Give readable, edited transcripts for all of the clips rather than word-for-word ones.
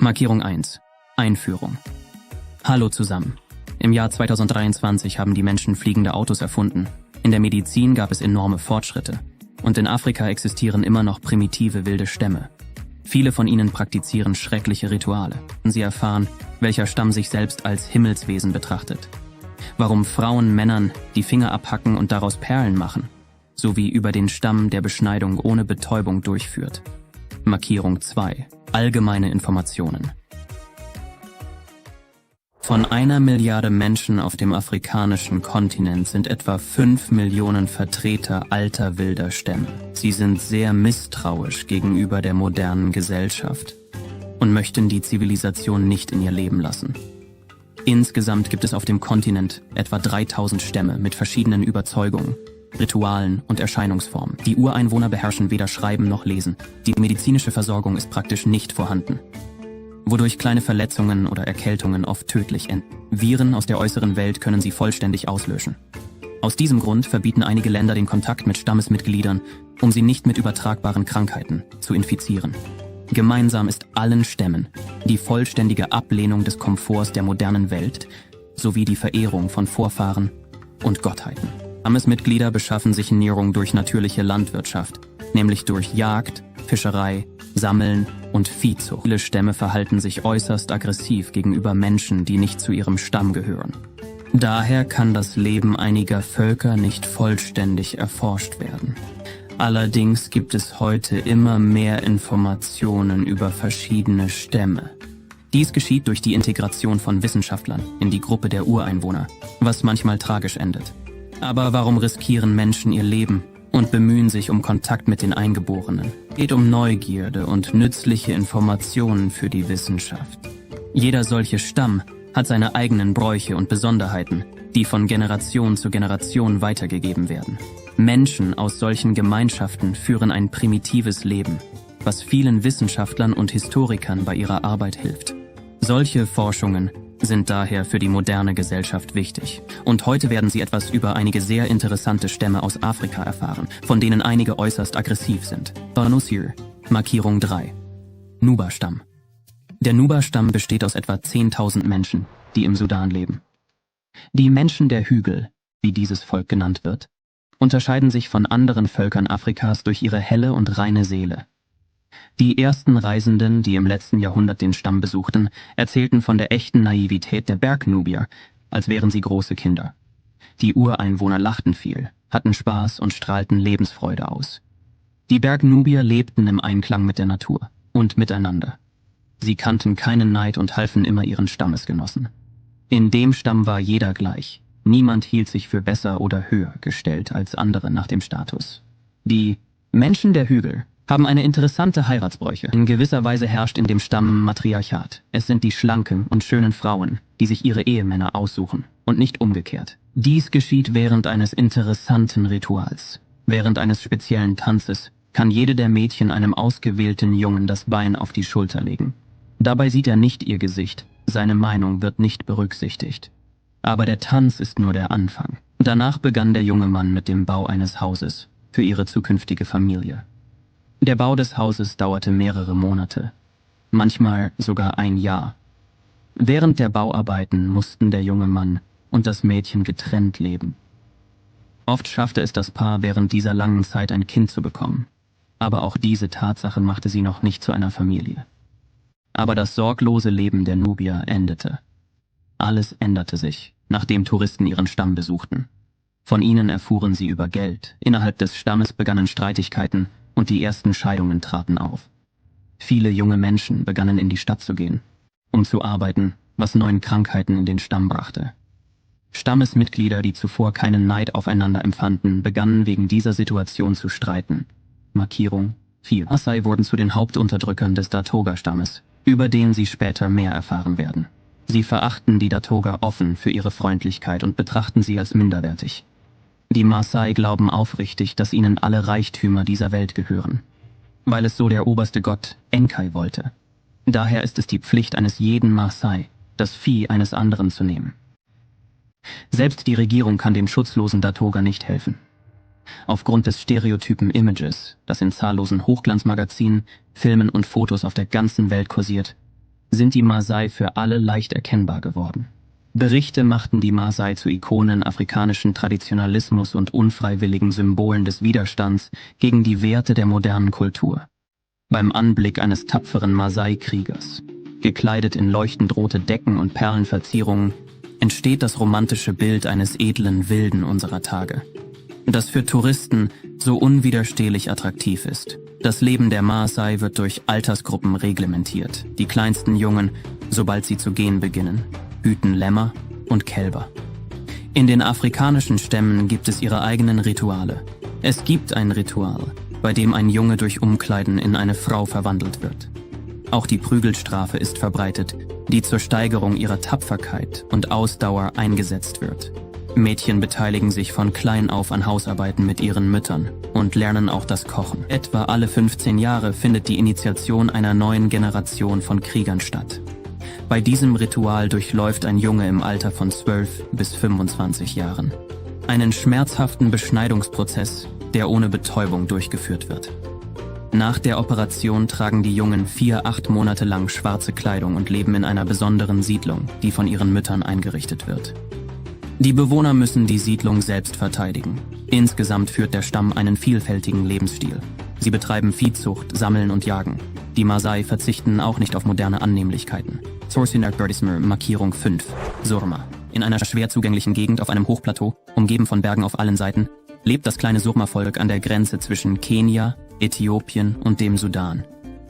Markierung 1. Einführung. Hallo zusammen. Im Jahr 2023 haben die Menschen fliegende Autos erfunden. In der Medizin gab es enorme Fortschritte. Und in Afrika existieren immer noch primitive wilde Stämme. Viele von ihnen praktizieren schreckliche Rituale. Sie erfahren, welcher Stamm sich selbst als Himmelswesen betrachtet. Warum Frauen Männern die Finger abhacken und daraus Perlen machen. Sowie über den Stamm der Beschneidung ohne Betäubung durchführt. Markierung 2. Allgemeine Informationen. Von 1 Milliarde Menschen auf dem afrikanischen Kontinent sind etwa 5 Millionen Vertreter alter wilder Stämme. Sie sind sehr misstrauisch gegenüber der modernen Gesellschaft und möchten die Zivilisation nicht in ihr Leben lassen. Insgesamt gibt es auf dem Kontinent etwa 3000 Stämme mit verschiedenen Überzeugungen, Ritualen und Erscheinungsformen. Die Ureinwohner beherrschen weder Schreiben noch Lesen. Die medizinische Versorgung ist praktisch nicht vorhanden, wodurch kleine Verletzungen oder Erkältungen oft tödlich enden. Viren aus der äußeren Welt können sie vollständig auslöschen. Aus diesem Grund verbieten einige Länder den Kontakt mit Stammesmitgliedern, um sie nicht mit übertragbaren Krankheiten zu infizieren. Gemeinsam ist allen Stämmen die vollständige Ablehnung des Komforts der modernen Welt sowie die Verehrung von Vorfahren und Gottheiten. Stammesmitglieder beschaffen sich Nahrung durch natürliche Landwirtschaft, nämlich durch Jagd, Fischerei, Sammeln und Viehzucht. Viele Stämme verhalten sich äußerst aggressiv gegenüber Menschen, die nicht zu ihrem Stamm gehören. Daher kann das Leben einiger Völker nicht vollständig erforscht werden. Allerdings gibt es heute immer mehr Informationen über verschiedene Stämme. Dies geschieht durch die Integration von Wissenschaftlern in die Gruppe der Ureinwohner, was manchmal tragisch endet. Aber warum riskieren Menschen ihr Leben und bemühen sich um Kontakt mit den Eingeborenen? Es geht um Neugierde und nützliche Informationen für die Wissenschaft. Jeder solche Stamm hat seine eigenen Bräuche und Besonderheiten, die von Generation zu Generation weitergegeben werden. Menschen aus solchen Gemeinschaften führen ein primitives Leben, was vielen Wissenschaftlern und Historikern bei ihrer Arbeit hilft. Solche Forschungen sind daher für die moderne Gesellschaft wichtig. Und heute werden Sie etwas über einige sehr interessante Stämme aus Afrika erfahren, von denen einige äußerst aggressiv sind. Banusir, Markierung 3. Nuba-Stamm. Der Nuba-Stamm besteht aus etwa 10.000 Menschen, die im Sudan leben. Die Menschen der Hügel, wie dieses Volk genannt wird, unterscheiden sich von anderen Völkern Afrikas durch ihre helle und reine Seele. Die ersten Reisenden, die im letzten Jahrhundert den Stamm besuchten, erzählten von der echten Naivität der Bergnubier, als wären sie große Kinder. Die Ureinwohner lachten viel, hatten Spaß und strahlten Lebensfreude aus. Die Bergnubier lebten im Einklang mit der Natur und miteinander. Sie kannten keinen Neid und halfen immer ihren Stammesgenossen. In dem Stamm war jeder gleich. Niemand hielt sich für besser oder höher gestellt als andere nach dem Status. Die Menschen der Hügel haben eine interessante Heiratsbräuche. In gewisser Weise herrscht in dem Stamm Matriarchat. Es sind die schlanken und schönen Frauen, die sich ihre Ehemänner aussuchen und nicht umgekehrt. Dies geschieht während eines interessanten Rituals. Während eines speziellen Tanzes kann jede der Mädchen einem ausgewählten Jungen das Bein auf die Schulter legen. Dabei sieht er nicht ihr Gesicht, seine Meinung wird nicht berücksichtigt. Aber der Tanz ist nur der Anfang. Danach begann der junge Mann mit dem Bau eines Hauses für ihre zukünftige Familie. Der Bau des Hauses dauerte mehrere Monate, manchmal sogar ein Jahr. Während der Bauarbeiten mussten der junge Mann und das Mädchen getrennt leben. Oft schaffte es das Paar während dieser langen Zeit ein Kind zu bekommen, aber auch diese Tatsache machte sie noch nicht zu einer Familie. Aber das sorglose Leben der Nubier endete. Alles änderte sich, nachdem Touristen ihren Stamm besuchten. Von ihnen erfuhren sie über Geld, innerhalb des Stammes begannen Streitigkeiten und die ersten Scheidungen traten auf. Viele junge Menschen begannen in die Stadt zu gehen, um zu arbeiten, was neuen Krankheiten in den Stamm brachte. Stammesmitglieder, die zuvor keinen Neid aufeinander empfanden, begannen wegen dieser Situation zu streiten. Markierung 4. Maasai wurden zu den Hauptunterdrückern des Datoga-Stammes, über den Sie später mehr erfahren werden. Sie verachten die Datoga offen für ihre Freundlichkeit und betrachten sie als minderwertig. Die Maasai glauben aufrichtig, dass ihnen alle Reichtümer dieser Welt gehören, weil es so der oberste Gott Enkai wollte. Daher ist es die Pflicht eines jeden Maasai, das Vieh eines anderen zu nehmen. Selbst die Regierung kann den schutzlosen Datoga nicht helfen. Aufgrund des stereotypen Images, das in zahllosen Hochglanzmagazinen, Filmen und Fotos auf der ganzen Welt kursiert, sind die Maasai für alle leicht erkennbar geworden. Berichte machten die Maasai zu Ikonen afrikanischen Traditionalismus und unfreiwilligen Symbolen des Widerstands gegen die Werte der modernen Kultur. Beim Anblick eines tapferen Maasai-Kriegers, gekleidet in leuchtend rote Decken und Perlenverzierungen, entsteht das romantische Bild eines edlen Wilden unserer Tage, das für Touristen so unwiderstehlich attraktiv ist. Das Leben der Maasai wird durch Altersgruppen reglementiert. Die kleinsten Jungen, sobald sie zu gehen beginnen, hüten Lämmer und Kälber. In den afrikanischen Stämmen gibt es ihre eigenen Rituale. Es gibt ein Ritual, bei dem ein Junge durch Umkleiden in eine Frau verwandelt wird. Auch die Prügelstrafe ist verbreitet, die zur Steigerung ihrer Tapferkeit und Ausdauer eingesetzt wird. Mädchen beteiligen sich von klein auf an Hausarbeiten mit ihren Müttern und lernen auch das Kochen. Etwa alle 15 Jahre findet die Initiation einer neuen Generation von Kriegern statt. Bei diesem Ritual durchläuft ein Junge im Alter von 12 bis 25 Jahren einen schmerzhaften Beschneidungsprozess, der ohne Betäubung durchgeführt wird. Nach der Operation tragen die Jungen 8 Monate lang schwarze Kleidung und leben in einer besonderen Siedlung, die von ihren Müttern eingerichtet wird. Die Bewohner müssen die Siedlung selbst verteidigen. Insgesamt führt der Stamm einen vielfältigen Lebensstil. Sie betreiben Viehzucht, Sammeln und Jagen. Die Maasai verzichten auch nicht auf moderne Annehmlichkeiten. Source in Advertisement, Markierung 5, Surma. In einer schwer zugänglichen Gegend auf einem Hochplateau, umgeben von Bergen auf allen Seiten, lebt das kleine Surma-Volk an der Grenze zwischen Kenia, Äthiopien und dem Sudan.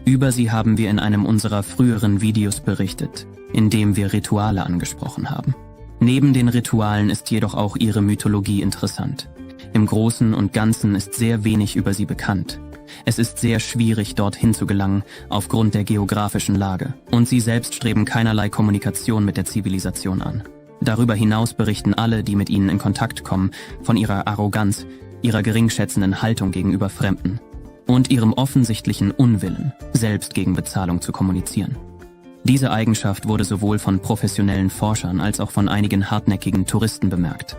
Über sie haben wir in einem unserer früheren Videos berichtet, in dem wir Rituale angesprochen haben. Neben den Ritualen ist jedoch auch ihre Mythologie interessant. Im Großen und Ganzen ist sehr wenig über sie bekannt. Es ist sehr schwierig, dorthin zu gelangen, aufgrund der geografischen Lage. Und sie selbst streben keinerlei Kommunikation mit der Zivilisation an. Darüber hinaus berichten alle, die mit ihnen in Kontakt kommen, von ihrer Arroganz, ihrer geringschätzenden Haltung gegenüber Fremden und ihrem offensichtlichen Unwillen, selbst gegen Bezahlung zu kommunizieren. Diese Eigenschaft wurde sowohl von professionellen Forschern als auch von einigen hartnäckigen Touristen bemerkt.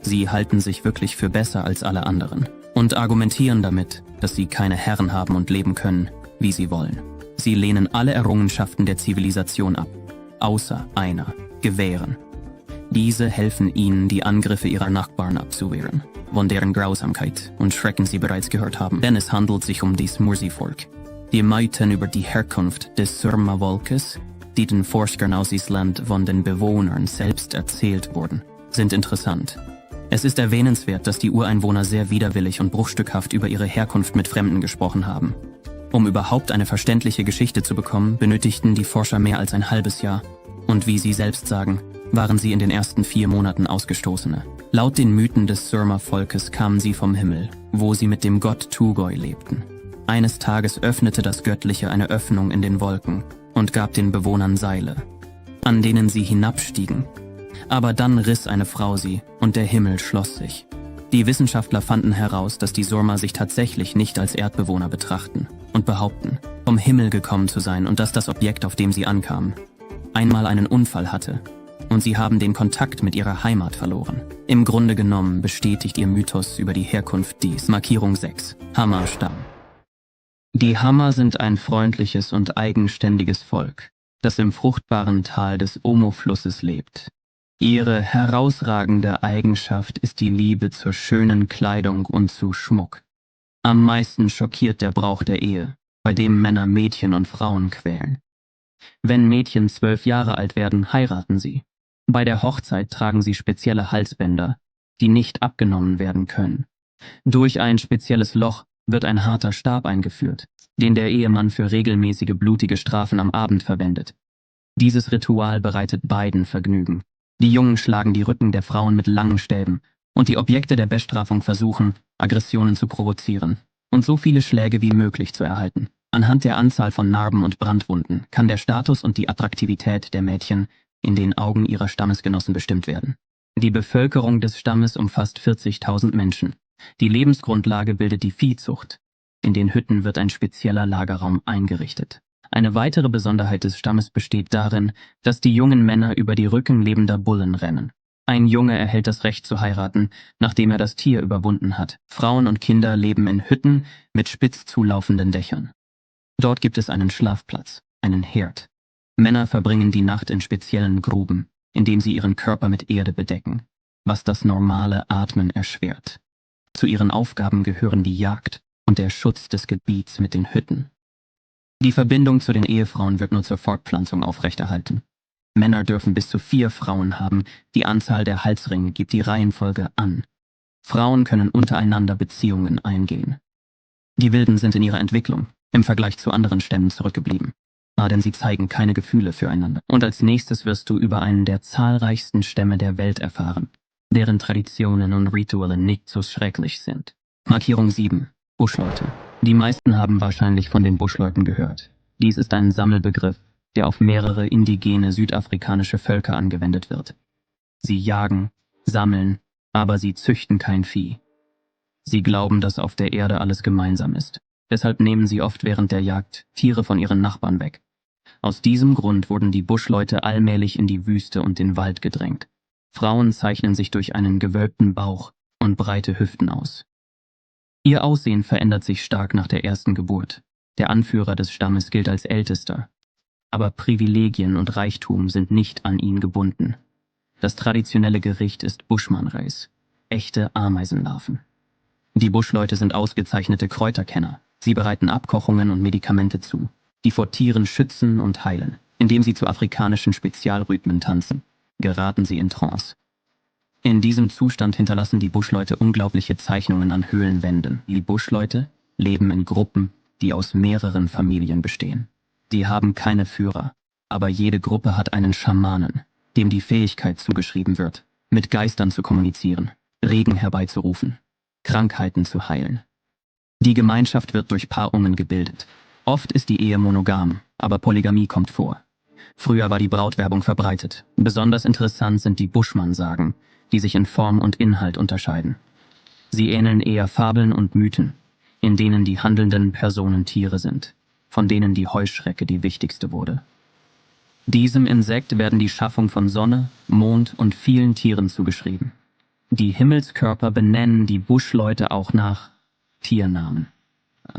Sie halten sich wirklich für besser als alle anderen und argumentieren damit, dass sie keine Herren haben und leben können, wie sie wollen. Sie lehnen alle Errungenschaften der Zivilisation ab, außer einer, Gewehren. Diese helfen ihnen, die Angriffe ihrer Nachbarn abzuwehren, von deren Grausamkeit und Schrecken sie bereits gehört haben. Denn es handelt sich um das Mursi-Volk. Die Mythen über die Herkunft des Surma-Volkes, die den Forschern aus Island von den Bewohnern selbst erzählt wurden, sind interessant. Es ist erwähnenswert, dass die Ureinwohner sehr widerwillig und bruchstückhaft über ihre Herkunft mit Fremden gesprochen haben. Um überhaupt eine verständliche Geschichte zu bekommen, benötigten die Forscher mehr als ein halbes Jahr. Und wie sie selbst sagen, waren sie in den ersten 4 Monaten Ausgestoßene. Laut den Mythen des Surma-Volkes kamen sie vom Himmel, wo sie mit dem Gott Tugoi lebten. Eines Tages öffnete das Göttliche eine Öffnung in den Wolken und gab den Bewohnern Seile, an denen sie hinabstiegen. Aber dann riss eine Frau sie und der Himmel schloss sich. Die Wissenschaftler fanden heraus, dass die Surma sich tatsächlich nicht als Erdbewohner betrachten und behaupten, vom Himmel gekommen zu sein und dass das Objekt, auf dem sie ankamen, einmal einen Unfall hatte und sie haben den Kontakt mit ihrer Heimat verloren. Im Grunde genommen bestätigt ihr Mythos über die Herkunft dies. Markierung 6, Hama-Stamm. Die Hama sind ein freundliches und eigenständiges Volk, das im fruchtbaren Tal des Omo-Flusses lebt. Ihre herausragende Eigenschaft ist die Liebe zur schönen Kleidung und zu Schmuck. Am meisten schockiert der Brauch der Ehe, bei dem Männer Mädchen und Frauen quälen. Wenn Mädchen 12 Jahre alt werden, heiraten sie. Bei der Hochzeit tragen sie spezielle Halsbänder, die nicht abgenommen werden können. Durch ein spezielles Loch wird ein harter Stab eingeführt, den der Ehemann für regelmäßige blutige Strafen am Abend verwendet. Dieses Ritual bereitet beiden Vergnügen. Die Jungen schlagen die Rücken der Frauen mit langen Stäben und die Objekte der Bestrafung versuchen, Aggressionen zu provozieren und so viele Schläge wie möglich zu erhalten. Anhand der Anzahl von Narben und Brandwunden kann der Status und die Attraktivität der Mädchen in den Augen ihrer Stammesgenossen bestimmt werden. Die Bevölkerung des Stammes umfasst 40.000 Menschen. Die Lebensgrundlage bildet die Viehzucht. In den Hütten wird ein spezieller Lagerraum eingerichtet. Eine weitere Besonderheit des Stammes besteht darin, dass die jungen Männer über die Rücken lebender Bullen rennen. Ein Junge erhält das Recht zu heiraten, nachdem er das Tier überwunden hat. Frauen und Kinder leben in Hütten mit spitz zulaufenden Dächern. Dort gibt es einen Schlafplatz, einen Herd Männer verbringen die Nacht in speziellen Gruben, indem sie ihren Körper mit Erde bedecken, was das normale Atmen erschwert. Zu ihren Aufgaben gehören die Jagd und der Schutz des Gebiets mit den Hütten. Die Verbindung zu den Ehefrauen wird nur zur Fortpflanzung aufrechterhalten. Männer dürfen bis zu 4 Frauen haben, die Anzahl der Halsringe gibt die Reihenfolge an. Frauen können untereinander Beziehungen eingehen. Die Wilden sind in ihrer Entwicklung im Vergleich zu anderen Stämmen zurückgeblieben, denn sie zeigen keine Gefühle füreinander. Und als nächstes wirst du über einen der zahlreichsten Stämme der Welt erfahren, deren Traditionen und Rituale nicht so schrecklich sind. Markierung 7. Buschleute. Die meisten haben wahrscheinlich von den Buschleuten gehört. Dies ist ein Sammelbegriff, der auf mehrere indigene südafrikanische Völker angewendet wird. Sie jagen, sammeln, aber sie züchten kein Vieh. Sie glauben, dass auf der Erde alles gemeinsam ist. Deshalb nehmen sie oft während der Jagd Tiere von ihren Nachbarn weg. Aus diesem Grund wurden die Buschleute allmählich in die Wüste und den Wald gedrängt. Frauen zeichnen sich durch einen gewölbten Bauch und breite Hüften aus. Ihr Aussehen verändert sich stark nach der ersten Geburt. Der Anführer des Stammes gilt als Ältester. Aber Privilegien und Reichtum sind nicht an ihn gebunden. Das traditionelle Gericht ist Buschmannreis, echte Ameisenlarven. Die Buschleute sind ausgezeichnete Kräuterkenner. Sie bereiten Abkochungen und Medikamente zu, die vor Tieren schützen und heilen. Indem sie zu afrikanischen Spezialrhythmen tanzen, geraten sie in Trance. In diesem Zustand hinterlassen die Buschleute unglaubliche Zeichnungen an Höhlenwänden. Die Buschleute leben in Gruppen, die aus mehreren Familien bestehen. Die haben keine Führer, aber jede Gruppe hat einen Schamanen, dem die Fähigkeit zugeschrieben wird, mit Geistern zu kommunizieren, Regen herbeizurufen, Krankheiten zu heilen. Die Gemeinschaft wird durch Paarungen gebildet. Oft ist die Ehe monogam, aber Polygamie kommt vor. Früher war die Brautwerbung verbreitet. Besonders interessant sind die Buschmann-Sagen, die sich in Form und Inhalt unterscheiden. Sie ähneln eher Fabeln und Mythen, in denen die handelnden Personen Tiere sind, von denen die Heuschrecke die wichtigste wurde. Diesem Insekt werden die Schaffung von Sonne, Mond und vielen Tieren zugeschrieben. Die Himmelskörper benennen die Buschleute auch nach Tiernamen.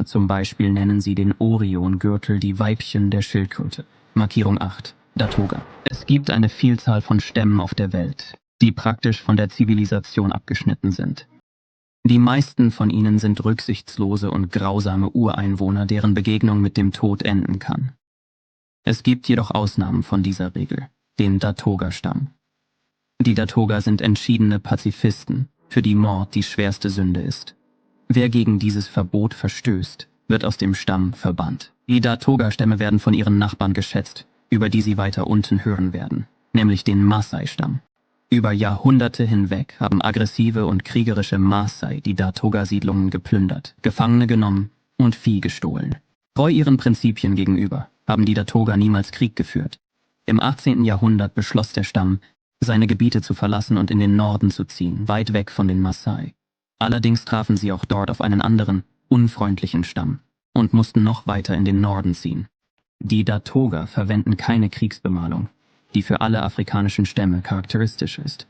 Zum Beispiel nennen sie den Oriongürtel die Weibchen der Schildkröte. Markierung 8. Datoga. Es gibt eine Vielzahl von Stämmen auf der Welt, die praktisch von der Zivilisation abgeschnitten sind. Die meisten von ihnen sind rücksichtslose und grausame Ureinwohner, deren Begegnung mit dem Tod enden kann. Es gibt jedoch Ausnahmen von dieser Regel, den Datoga-Stamm. Die Datoga sind entschiedene Pazifisten, für die Mord die schwerste Sünde ist. Wer gegen dieses Verbot verstößt, wird aus dem Stamm verbannt. Die Datoga-Stämme werden von ihren Nachbarn geschätzt, über die sie weiter unten hören werden, nämlich den Maasai-Stamm. Über Jahrhunderte hinweg haben aggressive und kriegerische Maasai die Datoga-Siedlungen geplündert, Gefangene genommen und Vieh gestohlen. Treu ihren Prinzipien gegenüber haben die Datoga niemals Krieg geführt. Im 18. Jahrhundert beschloss der Stamm, seine Gebiete zu verlassen und in den Norden zu ziehen, weit weg von den Maasai. Allerdings trafen sie auch dort auf einen anderen, unfreundlichen Stamm und mussten noch weiter in den Norden ziehen. Die Datoga verwenden keine Kriegsbemalung, die für alle afrikanischen Stämme charakteristisch ist.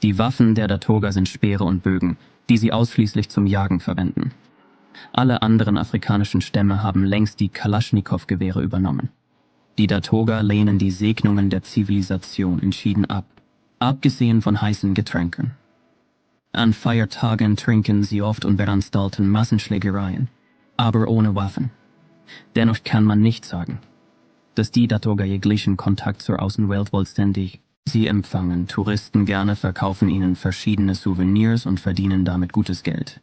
Die Waffen der Datoga sind Speere und Bögen, die sie ausschließlich zum Jagen verwenden. Alle anderen afrikanischen Stämme haben längst die Kalaschnikow-Gewehre übernommen. Die Datoga lehnen die Segnungen der Zivilisation entschieden ab, abgesehen von heißen Getränken. An Feiertagen trinken sie oft und veranstalten Massenschlägereien, aber ohne Waffen. Dennoch kann man nicht sagen, dass die Datoga jeglichen Kontakt zur Außenwelt vollständig. Sie empfangen Touristen gerne, verkaufen ihnen verschiedene Souvenirs und verdienen damit gutes Geld.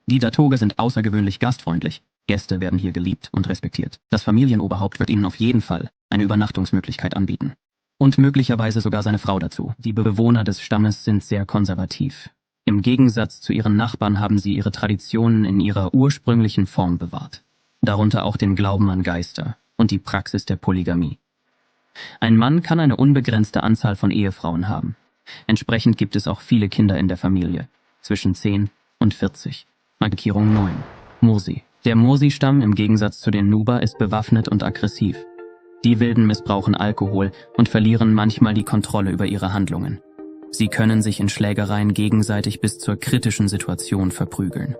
Die Datoga sind außergewöhnlich gastfreundlich. Gäste werden hier geliebt und respektiert. Das Familienoberhaupt wird ihnen auf jeden Fall eine Übernachtungsmöglichkeit anbieten. Und möglicherweise sogar seine Frau dazu. Die Bewohner des Stammes sind sehr konservativ. Im Gegensatz zu ihren Nachbarn haben sie ihre Traditionen in ihrer ursprünglichen Form bewahrt. Darunter auch den Glauben an Geister und die Praxis der Polygamie. Ein Mann kann eine unbegrenzte Anzahl von Ehefrauen haben. Entsprechend gibt es auch viele Kinder in der Familie, zwischen 10 und 40. Markierung 9. Mursi. Der Mursi-Stamm im Gegensatz zu den Nuba ist bewaffnet und aggressiv. Die Wilden missbrauchen Alkohol und verlieren manchmal die Kontrolle über ihre Handlungen. Sie können sich in Schlägereien gegenseitig bis zur kritischen Situation verprügeln.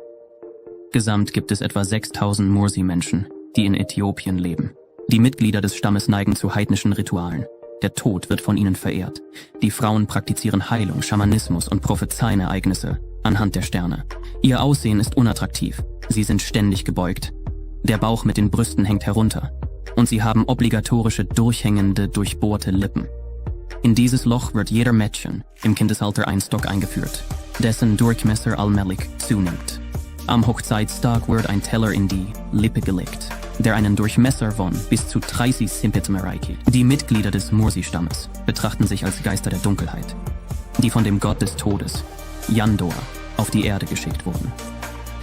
Gesamt gibt es etwa 6000 Mursi-Menschen, die in Äthiopien leben. Die Mitglieder des Stammes neigen zu heidnischen Ritualen. Der Tod wird von ihnen verehrt. Die Frauen praktizieren Heilung, Schamanismus und prophezeien Ereignisse anhand der Sterne. Ihr Aussehen ist unattraktiv. Sie sind ständig gebeugt. Der Bauch mit den Brüsten hängt herunter. Und sie haben obligatorische, durchhängende, durchbohrte Lippen. In dieses Loch wird jeder Mädchen im Kindesalter ein Stock eingeführt, dessen Durchmesser allmählich zunimmt. Am Hochzeitstag wird ein Teller in die Lippe gelegt, der einen Durchmesser von bis zu 30 cm erreicht. Die Mitglieder des Mursi-Stammes betrachten sich als Geister der Dunkelheit, die von dem Gott des Todes, Yandor, auf die Erde geschickt wurden.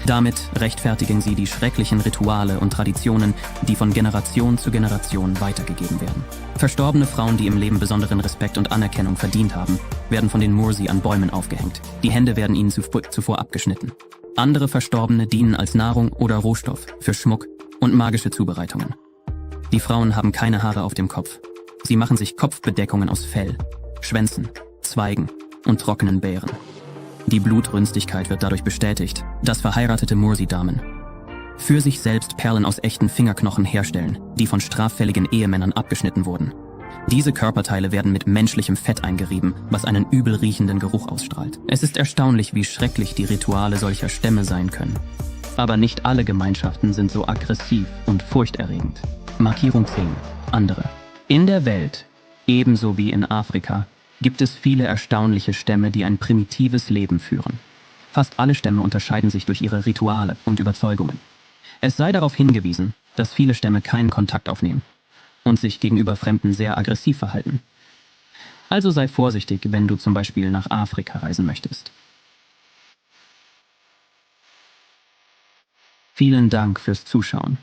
Damit rechtfertigen sie die schrecklichen Rituale und Traditionen, die von Generation zu Generation weitergegeben werden. Verstorbene Frauen, die im Leben besonderen Respekt und Anerkennung verdient haben, werden von den Mursi an Bäumen aufgehängt. Die Hände werden ihnen zuvor abgeschnitten. Andere Verstorbene dienen als Nahrung oder Rohstoff für Schmuck und magische Zubereitungen. Die Frauen haben keine Haare auf dem Kopf. Sie machen sich Kopfbedeckungen aus Fell, Schwänzen, Zweigen und trockenen Beeren. Die Blutrünstigkeit wird dadurch bestätigt, dass verheiratete Mursi-Damen für sich selbst Perlen aus echten Fingerknochen herstellen, die von straffälligen Ehemännern abgeschnitten wurden. Diese Körperteile werden mit menschlichem Fett eingerieben, was einen übel riechenden Geruch ausstrahlt. Es ist erstaunlich, wie schrecklich die Rituale solcher Stämme sein können. Aber nicht alle Gemeinschaften sind so aggressiv und furchterregend. Markierung 10. Andere. In der Welt, ebenso wie in Afrika, gibt es viele erstaunliche Stämme, die ein primitives Leben führen. Fast alle Stämme unterscheiden sich durch ihre Rituale und Überzeugungen. Es sei darauf hingewiesen, dass viele Stämme keinen Kontakt aufnehmen und sich gegenüber Fremden sehr aggressiv verhalten. Also sei vorsichtig, wenn du zum Beispiel nach Afrika reisen möchtest. Vielen Dank fürs Zuschauen.